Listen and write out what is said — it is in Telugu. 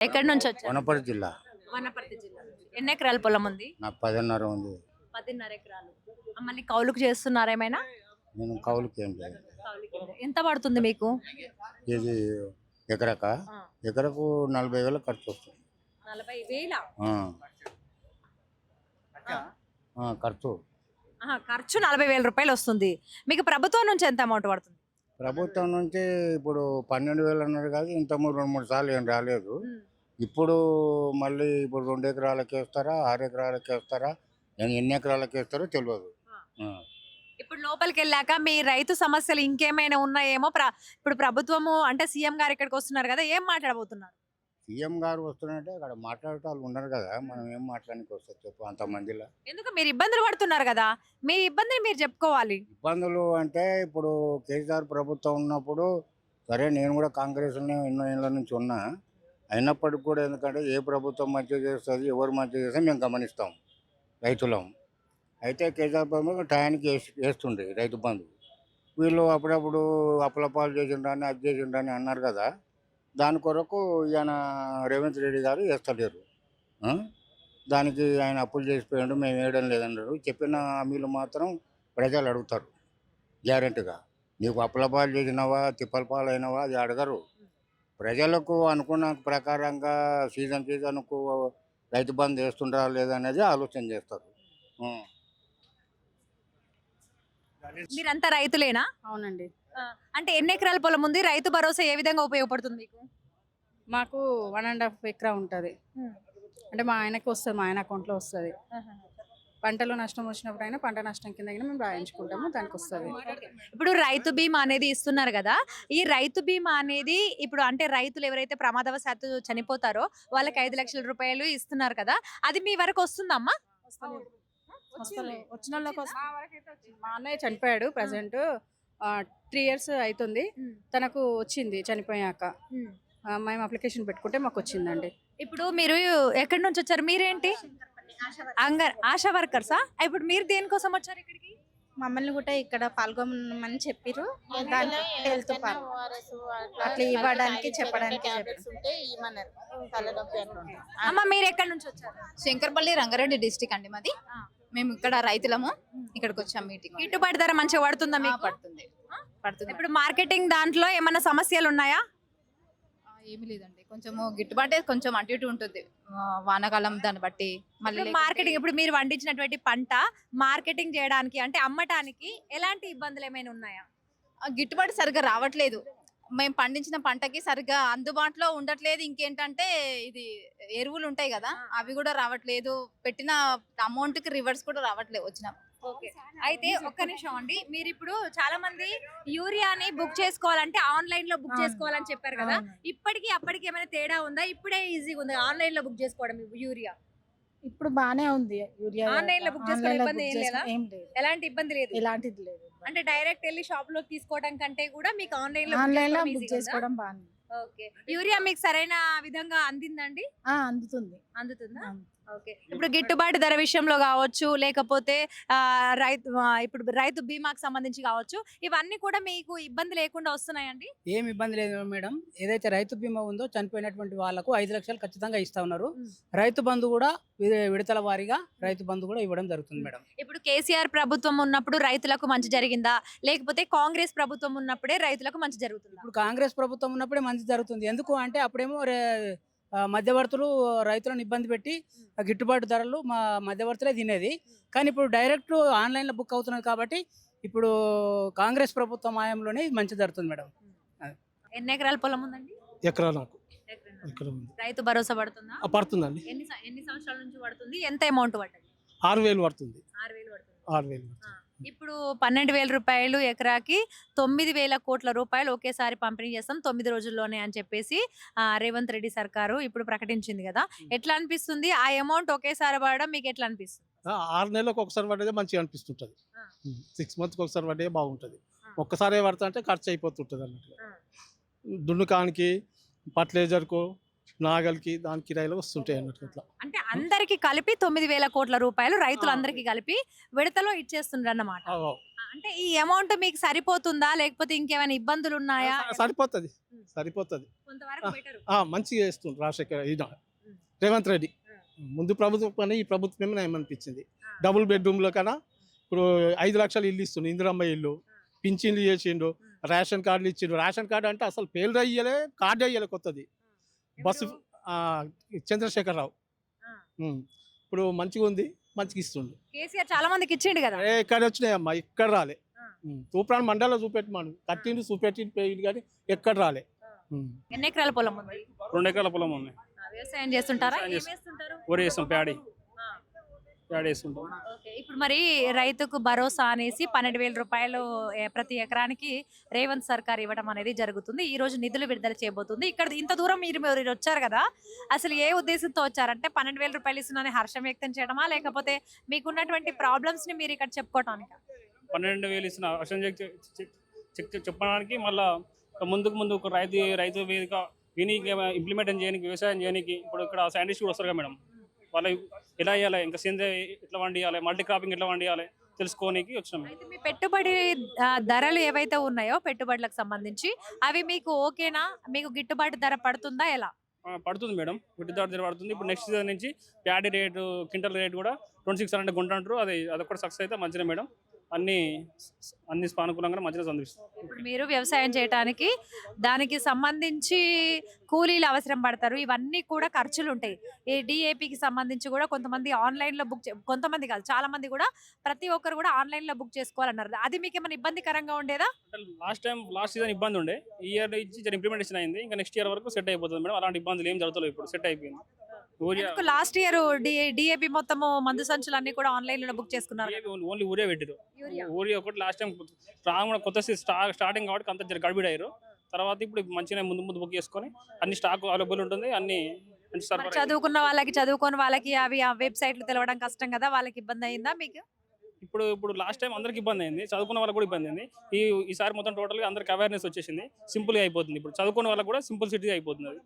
ఎక్కడి నుంచి వచ్చారు? వనపర్తి జిల్లా. వనపర్తి జిల్లా నుంచి. ఎన్ని ఎకరాల పొలం ఉంది? నాకు 10.5 ఉంది. 10.5 ఎకరాలు. మళ్ళీ కౌలుకు చేస్తున్నారా ఏమైనా? నేను కౌలుకి ఏం లేదు. ఎంత పడుతుంది మీకు? ఇది ఎకరకా ఎకరకు 40,000 ఖర్చు వస్తుంది. 40,000? ఖర్చు ఖర్చు 40,000 రూపాయలు వస్తుంది. మీకు ప్రభుత్వం నుంచి ఎంత అమౌంట్ పడుతుంది? ప్రభుత్వం నుంచి ఇప్పుడు 12,000 అన్నారు కాదు, ఇంతకుముందు 2-3 సార్లు ఏం రాలేదు. ఇప్పుడు మళ్ళీ ఇప్పుడు 2 ఎకరాలకి వేస్తారా, 6 ఎకరాలకి వేస్తారా, ఎన్ని ఎకరాలకి వేస్తారో తెలియదు. ఇప్పుడు లోపలికి వెళ్ళాక మీ రైతు సమస్యలు ఇంకేమైనా ఉన్నాయేమో ఇప్పుడు ప్రభుత్వము అంటే సీఎం గారు ఇక్కడికి వస్తున్నారు కదా, ఏం మాట్లాడబోతున్నారు? సీఎం గారు వస్తున్నారంటే అక్కడ మాట్లాడే వాళ్ళు ఉన్నారు కదా, మనం ఏం మాట్లాడానికి వస్తుంది చెప్పు అంతమందిలో. ఎందుకు మీరు ఇబ్బందులు పడుతున్నారు కదా, మీ ఇబ్బందిని మీరు చెప్పుకోవాలి. ఇబ్బందులు అంటే ఇప్పుడు కేసీఆర్ ప్రభుత్వం ఉన్నప్పుడు సరే, నేను కూడా కాంగ్రెస్లోనే ఎన్నో ఏళ్ళ నుంచి ఉన్నా, అయినప్పటికి కూడా ఎందుకంటే ఏ ప్రభుత్వం మంచిగా చేస్తుంది, ఎవరు మంచిగా చేస్తే మేము గమనిస్తాం రైతులం. అయితే కేసీఆర్ ప్రభుత్వం టయానికి వేస్తుండే రైతు బంధు. వీళ్ళు అప్పుడప్పుడు అప్పులపాలు చేసిండ్రని అది చేసిండ్రని అన్నారు కదా, దాని కొరకు ఈయన రేవంత్ రెడ్డి గారు వేస్తలేరు. దానికి ఆయన అప్పులు చేసిపోయాడు, మేము వేయడం లేదన్నారు. చెప్పిన హామీలు మాత్రం ప్రజలు అడుగుతారు గ్యారెంటీగా. నీకు అప్పులపాలు చేసినావా, తిప్పల పాలు అయినావా అది అడగరు. ప్రజలకు అనుకున్న ప్రకారంగా సీజన్కు రైతు బంధు వేస్తుండ్రా లేదనేది ఆలోచన చేస్తారు. మీరంతా రైతులేనా? అవునండి. అంటే ఎన్ని ఎకరాల పొలం ఉంది? రైతు భరోసా ఏ విధంగా ఉపయోగపడుతుంది మీకు? మాకు 1.5 ఎకరా ఉంటుంది. అంటే మా ఆయనకి వస్తుంది, మా ఆయన అకౌంట్లో వస్తుంది. పంటలో నష్టం వచ్చినప్పుడు అయినా పంట నష్టం కింద మేము రాయించుకుంటాము, దానికి వస్తుంది. ఇప్పుడు రైతు బీమా అనేది ఇస్తున్నారు కదా, ఈ రైతు బీమా అనేది ఇప్పుడు అంటే రైతులు ఎవరైతే ప్రమాదవశాత్తు చనిపోతారో వాళ్ళకి 5 లక్షల రూపాయలు ఇస్తున్నారు కదా, అది మీ వరకు వస్తుందమ్మా? వచ్చిన మా అన్నయ్య చనిపోయాడు, ప్రజెంట్ 3 years అవుతుంది. తనకు వచ్చింది చనిపోయాక. మేము అప్లికేషన్ పెట్టుకుంటే మాకు వచ్చిందండి. ఇప్పుడు మీరు ఎక్కడి నుంచి వచ్చారు? మీరేంటి ఆశా వర్కర్సా? ఇప్పుడు మీరు దేనికోసం వచ్చారు ఇక్కడికి? మమ్మల్ని కూడా ఇక్కడ పాల్గొనమని చెప్పారు, హెల్త్ అట్లా ఇవ్వడానికి చెప్పడానికి. అమ్మ మీరు ఎక్కడి నుంచి వచ్చారు? శంకర్పల్లి రంగారెడ్డి డిస్ట్రిక్ట్ అండి మాది. మేము ఇక్కడ రైతులము, ఇక్కడికి వచ్చాం మీటింగ్. గిట్టుబాటు ధర మంచిగా పడుతుందా మీకు? పడుతుంది. ఇప్పుడు మార్కెటింగ్ దాంట్లో ఏమన్నా సమస్యలు ఉన్నాయా? ఏమి లేదండి, కొంచెము గిట్టుబాటే కొంచెం అటు ఇటు ఉంటుంది వానాకాలం దాన్ని బట్టి. మళ్ళీ మార్కెటింగ్ ఇప్పుడు మీరు పండించినటువంటి పంట మార్కెటింగ్ చేయడానికి అంటే అమ్మటానికి ఎలాంటి ఇబ్బందులు ఏమైనా ఉన్నాయా? గిట్టుబాటు సరిగ్గా రావట్లేదు. మేము పండించిన పంటకి సరిగ్గా అందుబాటులో ఉండట్లేదు. ఇంకేంటంటే ఇది ఎరువులు ఉంటాయి కదా, అవి కూడా రావట్లేదు. పెట్టిన అమౌంట్ కి రివర్స్ కూడా రావట్లేదు వచ్చిన. అయితే ఒక్క నిమిషం అండి, మీరు ఇప్పుడు చాలా మంది యూరియాని బుక్ చేసుకోవాలంటే ఆన్లైన్ లో బుక్ చేసుకోవాలని చెప్పారు కదా, ఇప్పటికి అప్పటికి ఏమైనా తేడా ఉందా? ఇప్పుడే ఈజీగా ఉంది ఆన్లైన్ లో బుక్ చేసుకోవడం యూరియా? ఇప్పుడు బానే ఉంది యూరియా. ఆన్లైన్ లో బుక్ చేసుకోవడం ఇబ్బంది ఏం లేదా? ఎలాంటి ఇబ్బంది లేదు? ఎలాంటిది లేదు. అంటే డైరెక్ట్ వెళ్ళి షాప్ లో తీసుకోవడం కంటే కూడా మీకు ఆన్లైన్ లో బుక్ చేసుకోవడం బాగుంది. ఓకే, యూరియా మీకు సరైన విధంగా అందిందండి? అందుతుందా? ఓకే, ఇప్పుడు గిట్టుబాటు ధర విషయంలో కావచ్చు, లేకపోతే ఇప్పుడు రైతు బీమాకు సంబంధించి కావచ్చు, ఇవన్నీ కూడా మీకు ఇబ్బంది లేకుండా వస్తున్నాయండి? ఏం ఇబ్బంది లేదు మేడం. ఏదైతే రైతు బీమా ఉందో చనిపోయినటువంటి వాళ్ళకు 5 లక్షలు ఖచ్చితంగా ఇస్తా ఉన్నారు. రైతు బంధు కూడా విడతల వారీగా రైతు బంధు కూడా ఇవ్వడం జరుగుతుంది మేడం. ఇప్పుడు కేసీఆర్ ప్రభుత్వం ఉన్నప్పుడు రైతులకు మంచి జరిగిందా, లేకపోతే కాంగ్రెస్ ప్రభుత్వం ఉన్నప్పుడే రైతులకు మంచి జరుగుతుందా? ఇప్పుడు కాంగ్రెస్ ప్రభుత్వం ఉన్నప్పుడే మంచి జరుగుతుంది. ఎందుకు అంటే అప్పుడేమో మధ్యవర్తులు రైతులను ఇబ్బంది పెట్టి గిట్టుబాటు ధరలు మా మధ్యవర్తులే తినేది. కానీ ఇప్పుడు డైరెక్ట్ ఆన్లైన్లో బుక్ అవుతున్నది కాబట్టి ఇప్పుడు కాంగ్రెస్ ప్రభుత్వం హయాంలోనే మంచి జరుగుతుంది మేడం. ఎన్ని ఎకరాల పొలం ఉందండి? ఎకరాలకు రైతు భరోసా పడుతుందా? పడుతుందండి. ఎన్ని సంవత్సరాల నుంచి పడుతుంది? ఎంత అమౌంట్ పడుతుంది? 6,000 పడుతుంది. 6,000. ఇప్పుడు 12,000 రూపాయలు ఎకరాకి 9,000 కోట్ల రూపాయలు ఒకేసారి పంపిణీ చేస్తాం 9 రోజుల్లోనే అని చెప్పేసి రేవంత్ రెడ్డి సర్కారు ఇప్పుడు ప్రకటించింది కదా, ఎట్లా అనిపిస్తుంది? ఆ అమౌంట్ ఒకేసారి పడడం మీకు ఎట్లా అనిపిస్తుంది? 6 నెలలకు ఒకసారి పడేదే మంచిగా అనిపిస్తుంటది. 6 months ఒకసారి పడే బాగుంటది. ఒక్కసారి పడతా అంటే ఖర్చు అయిపోతుంటది అన్నట్టు. దున్నుకానికి, ఫర్టిలైజర్కు, నాగలికి, దాని కిరాయిలు వస్తుంటాయి అన్నట్టు. అట్లా అంటే అందరికి కలిపి 9,000 కోట్ల రూపాయలు రైతులందరికీ కలిపి విడతలో ఇచ్చేస్తుండ్రు అన్నమాట. అంటే ఈ అమౌంట్ మీకు సరిపోతుందా, లేకపోతే ఇంకేమైనా ఇబ్బందులు ఉన్నాయా? సరిపోతుంది, సరిపోతుంది. కొంతవరకు బెటర్. మంచిగా చేస్తుంది రాజశేఖర్ రేవంత్ రెడ్డి. ముందు ప్రభుత్వం పని ఈ ప్రభుత్వం ఏమనిపించింది. డబుల్ బెడ్రూమ్లో కన్నా ఇప్పుడు 5 లక్షలు ఇల్లు ఇస్తుండు, ఇందిరమ్మ ఇల్లు, పింఛన్లు చేసిండు, రేషన్ కార్డులు ఇచ్చిండు. రేషన్ కార్డు అంటే అసలు పేర్లు అయ్యలే, కార్డు అయ్యలే కొత్తది. బస్సు చంద్రశేఖరరావు ఇప్పుడు మంచిగా ఉంది, మంచిగా ఇస్తుండు. కేసీఆర్ చాలా మందికి ఇచ్చిండు కదా. ఎక్కడ వచ్చినాయమ్మా, ఇక్కడ రాలే. తూప్రాన్ మండలంలో చూపెట్టమాను, కట్టిండు చూపెట్టిండు పోయిండు కానీ ఎక్కడ రాలే. ఎన్ని ఎకరాల పొలం ఉంది? 2 ఎకరాల పొలం ఉంది. వ్యవసాయం చేస్తుంటారా? వ్యవసాయం ఏం వేస్తుంటారు? వరి వేస్తాం, ప్యాడీ వేస్తుంటాం. ఓకే. ఇప్పుడు మరి రైతుకు భరోసా అనేసి 12,000 రూపాయలు ప్రతి ఎకరానికి రేవంత్ సర్కార్ ఇవ్వడం అనేది జరుగుతుంది. ఈ రోజు నిధులు విడుదల చేయబోతుంది. ఇక్కడ ఇంత దూరం మీరు వచ్చారు కదా, అసలు ఏ ఉద్దేశంతో వచ్చారంటే 12,000 రూపాయలు ఇస్తున్నారని హర్షం వ్యక్తం చేయడమా, లేకపోతే మీకున్నటువంటి ప్రాబ్లమ్స్ ని మీరు ఇక్కడ చెప్పుకోవటానికి? 12,000 ఇస్తున్న అసలు చెప్పడానికి మళ్ళీ ముందుకు ఒక రైతు వేదిక విని ఇంప్లిమెంట్ చేయడానికి, వ్యవసాయం చేయడానికి ఇప్పుడు ఇక్కడ సైంటిస్ట్ కూడా వస్తారు కదా మేడం, వాళ్ళు ఎలా వేయాలి, ఇంకా సేంద్రియ ఎట్లా వండియాలి, మల్టీ క్రాపింగ్ ఎట్లా వండియాలి తెలుసుకోనికి వచ్చినాం. అయితే మీ పెట్టుబడి ధరలు ఏవైతే ఉన్నాయో పెట్టుబడులకు సంబంధించి అవి మీకు ఓకేనా? మీకు గిట్టుబాటు ధర పడుతుందా? ఎలా పడుతుంది మేడం, గిట్టుబాటు ధర పడుతుంది. ఇప్పుడు నెక్స్ట్ సీజన్ నుంచి ప్యాడీ రేటు, క్వింటల్ రేట్ కూడా 2600 కొంటారు. అది కూడా సక్సెస్ అయితే మంచిగా మేడం, అన్ని సానుకూలంగా మంచిగా సందర్శిస్తాం. ఇప్పుడు మీరు వ్యవసాయం చేయడానికి దానికి సంబంధించి కూలీలు అవసరం పడతారు, ఇవన్నీ కూడా ఖర్చులు ఉంటాయి. ఈ డిఏపికి సంబంధించి కూడా కొంతమంది ఆన్లైన్లో కొంతమంది కాదు, చాలా మంది కూడా ప్రతి ఒక్కరు కూడా ఆన్లైన్లో బుక్ చేసుకోవాలన్నారు. అది మీకు ఏమైనా ఇబ్బందికరంగా ఉండేదా? లాస్ట్ సీజన్ ఇబ్బంది ఉండే, ఈ ఇయర్ నుంచి ఇంప్లిమెంటేషన్ అయింది. ఇంకా నెక్స్ట్ ఇయర్ వరకు సెట్ అయిపోతుంది మేడం. అలాంటి ఇబ్బందులు ఏం జరుగుతుంది, ఇప్పుడు సెట్ అయిపోయింది. లాస్ట్ ఇయర్ డిఏపి మొత్తము మందు సంచులు అన్ని కూడా ఆన్లైన్ లో బుక్ చేసుకున్నారు. ఓన్లీ ఊరియా పెట్టారు. ఊరియా ఒకటి లాస్ట్ టైం కొత్త స్టార్టింగ్ కాబట్టి అంత గడిబిడి అయ్యారు. తర్వాత ఇప్పుడు మంచిగా ముందు బుక్ చేసుకొని అన్ని స్టాక్ అవైలబుల్ ఉంటుంది. అన్ని చదువుకున్న వాళ్ళకి, చదువుకోని వాళ్ళకి అవి ఆ వెబ్సైట్లు తెలవడం కష్టం కదా, వాళ్ళకి ఇబ్బంది అయిందా మీకు? ఇప్పుడు లాస్ట్ టైం అందరికి ఇబ్బంది అయింది, చదువుకున్న వాళ్ళకి కూడా ఇబ్బంది అయింది. ఈసారి మొత్తం టోటల్గా అందరికి అవేర్నెస్ వచ్చేసింది, సింపుల్గా అయిపోతుంది. ఇప్పుడు చదువుకున్న వాళ్ళకి కూడా సింపుల్ సిటీ అయిపోతుంది.